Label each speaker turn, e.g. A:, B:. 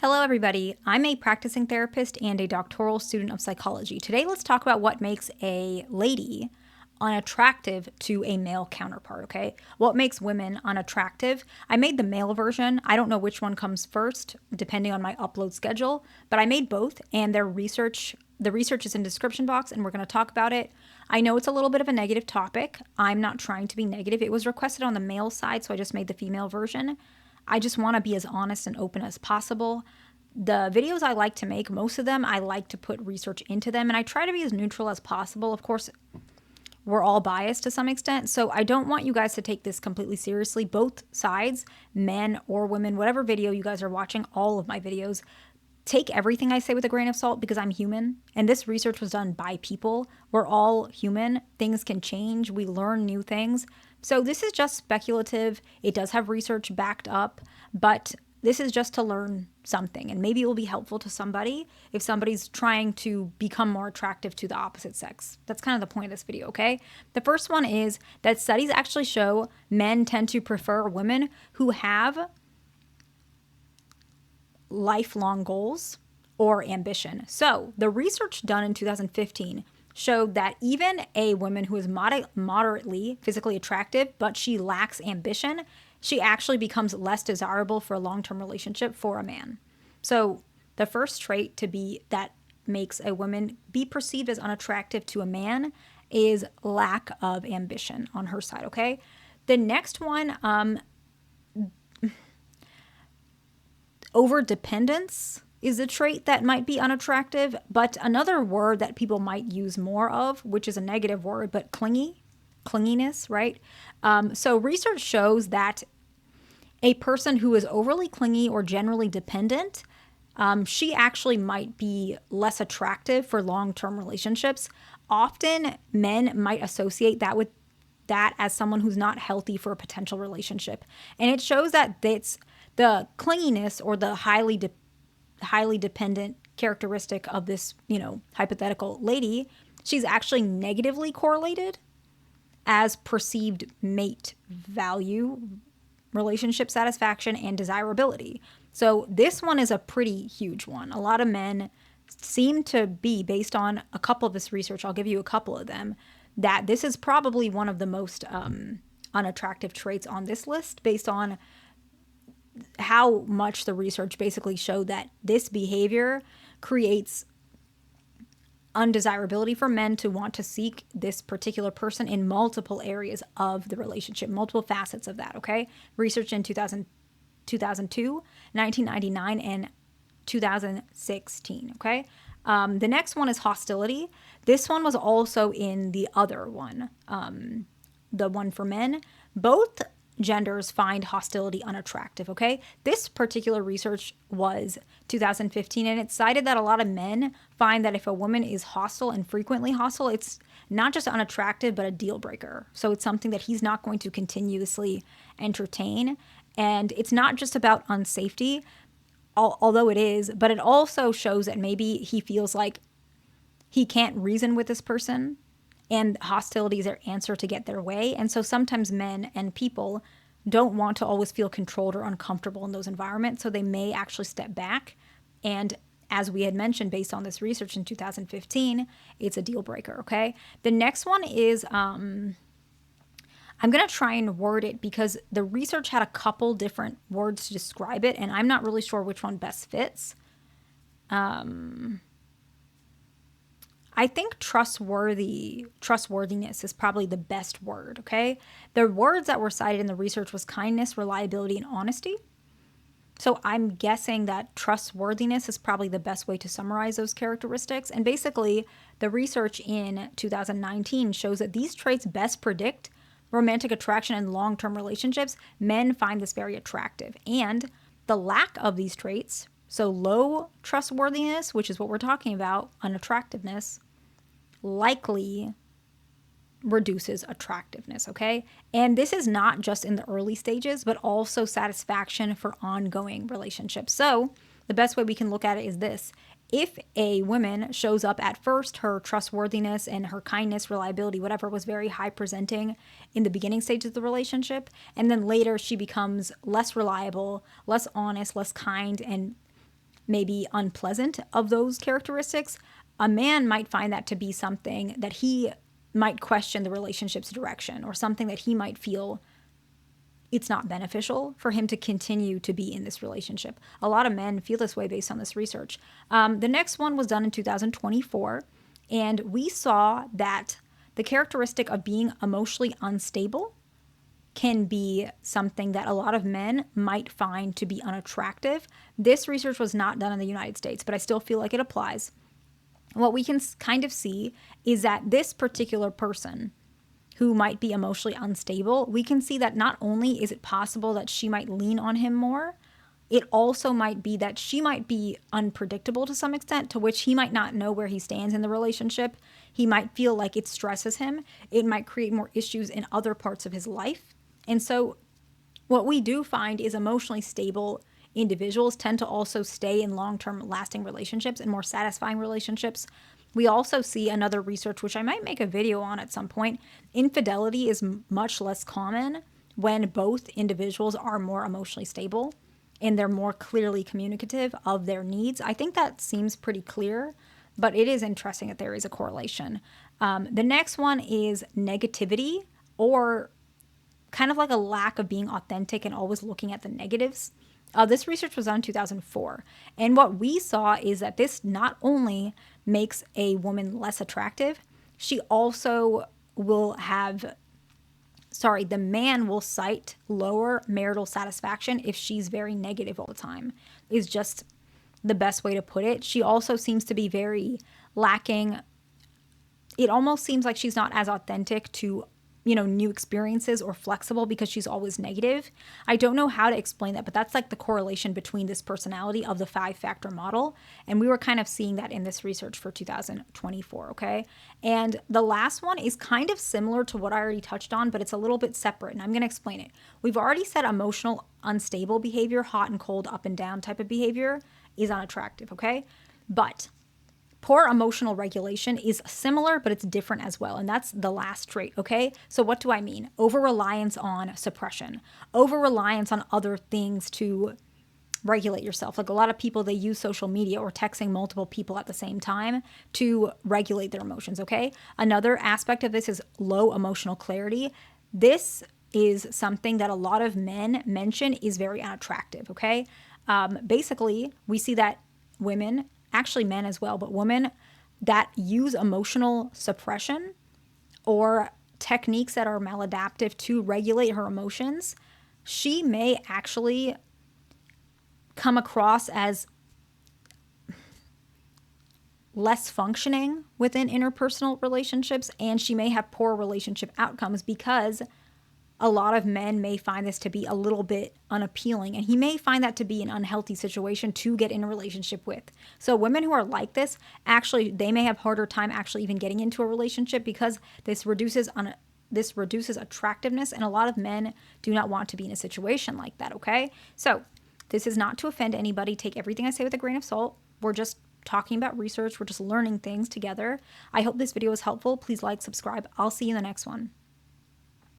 A: Hello, everybody. I'm a practicing therapist and a doctoral student of psychology. Today, let's talk about what makes a lady unattractive to a male counterpart, okay? What makes women unattractive? I made the male version. I don't know which one comes first, depending on my upload schedule, but I made both, and the research is in the description box, and we're going to talk about it. I know it's a little bit of a negative topic. I'm not trying to be negative. It was requested on the male side, so I just made the female version. I just want to be as honest and open as possible. The videos I like to make, most of them, I like to put research into them, and I try to be as neutral as possible. Of course, we're all biased to some extent, so I don't want you guys to take this completely seriously. Both sides, men or women, whatever video you guys are watching, all of my videos, take everything I say with a grain of salt because I'm human, and this research was done by people. We're all human. Things can change. We learn new things. So this is just speculative. It does have research backed up, but this is just to learn something, and maybe it will be helpful to somebody if somebody's trying to become more attractive to the opposite sex. That's kind of the point of this video, okay? The first one is that studies actually show men tend to prefer women who have lifelong goals or ambition. So the research done in 2015 showed that even a woman who is moderately physically attractive, but she lacks ambition, she actually becomes less desirable for a long-term relationship for a man. So the first trait that makes a woman be perceived as unattractive to a man is lack of ambition on her side, okay? The next one, over-dependence is a trait that might be unattractive, but another word that people might use more of, which is a negative word, but clinginess, right? So research shows that a person who is overly clingy or generally dependent, she actually might be less attractive for long-term relationships. Often men might associate that as someone who's not healthy for a potential relationship. And it shows that it's the clinginess or the highly dependent characteristic of this, hypothetical lady, she's actually negatively correlated as perceived mate value, relationship satisfaction, and desirability. So this one is a pretty huge one. A lot of men seem to be, based on a couple of this research, I'll give you a couple of them, that this is probably one of the most unattractive traits on this list based on how much the research basically showed that this behavior creates undesirability for men to want to seek this particular person in multiple areas of the relationship, multiple facets of that, okay? Research in 2002, 1999, and 2016, okay? The next one is hostility. This one was also in the other one, the one for men. Both genders find hostility unattractive, okay? This particular research was 2015, and it cited that a lot of men find that if a woman is hostile and frequently hostile, it's not just unattractive, but a deal breaker. So it's something that he's not going to continuously entertain. And it's not just about unsafety, although it is, but it also shows that maybe he feels like he can't reason with this person, and hostility is their answer to get their way. And so sometimes men and people don't want to always feel controlled or uncomfortable in those environments, so they may actually step back. And as we had mentioned, based on this research in 2015, it's a deal breaker, okay? The next one is, I'm going to try and word it because the research had a couple different words to describe it, and I'm not really sure which one best fits. I think trustworthiness is probably the best word, okay? The words that were cited in the research was kindness, reliability, and honesty. So I'm guessing that trustworthiness is probably the best way to summarize those characteristics. And basically, the research in 2019 shows that these traits best predict romantic attraction in long-term relationships. Men find this very attractive. And the lack of these traits, so low trustworthiness, which is what we're talking about, unattractiveness, likely reduces attractiveness, okay? And this is not just in the early stages, but also satisfaction for ongoing relationships. So the best way we can look at it is this. If a woman shows up at first, her trustworthiness and her kindness, reliability, whatever, was very high presenting in the beginning stages of the relationship, and then later she becomes less reliable, less honest, less kind, and maybe unpleasant of those characteristics, a man might find that to be something that he might question the relationship's direction, or something that he might feel it's not beneficial for him to continue to be in this relationship. A lot of men feel this way based on this research. The next one was done in 2024, and we saw that the characteristic of being emotionally unstable can be something that a lot of men might find to be unattractive. This research was not done in the United States, but I still feel like it applies. What we can kind of see is that this particular person who might be emotionally unstable, we can see that not only is it possible that she might lean on him more, it also might be that she might be unpredictable to some extent, to which he might not know where he stands in the relationship. He might feel like it stresses him. It might create more issues in other parts of his life. And so what we do find is emotionally stable individuals tend to also stay in long-term lasting relationships and more satisfying relationships. We also see another research, which I might make a video on at some point. Infidelity is much less common when both individuals are more emotionally stable and they're more clearly communicative of their needs. I think that seems pretty clear, but it is interesting that there is a correlation. The next one is negativity, or kind of like a lack of being authentic and always looking at the negatives. This research was done in 2004. And what we saw is that this not only makes a woman less attractive, she also will have, the man will cite lower marital satisfaction if she's very negative all the time, is just the best way to put it. She also seems to be very lacking. It almost seems like she's not as authentic to new experiences or flexible because she's always negative. I don't know how to explain that, but that's like the correlation between this personality of the 5-factor model. And we were kind of seeing that in this research for 2024, okay? And the last one is kind of similar to what I already touched on, but it's a little bit separate, and I'm going to explain it. We've already said emotional unstable behavior, hot and cold, up and down type of behavior is unattractive, okay? But poor emotional regulation is similar, but it's different as well. And that's the last trait, okay? So what do I mean? Over-reliance on suppression. Over-reliance on other things to regulate yourself. Like a lot of people, they use social media or texting multiple people at the same time to regulate their emotions, okay? Another aspect of this is low emotional clarity. This is something that a lot of men mention is very unattractive, okay? Basically, we see that women, actually men as well, but women that use emotional suppression or techniques that are maladaptive to regulate her emotions, she may actually come across as less functioning within interpersonal relationships, and she may have poor relationship outcomes because a lot of men may find this to be a little bit unappealing, and he may find that to be an unhealthy situation to get in a relationship with. So women who are like this, actually, they may have harder time actually even getting into a relationship because this reduces attractiveness, and a lot of men do not want to be in a situation like that, okay? So this is not to offend anybody. Take everything I say with a grain of salt. We're just talking about research. We're just learning things together. I hope this video was helpful. Please like, subscribe. I'll see you in the next one.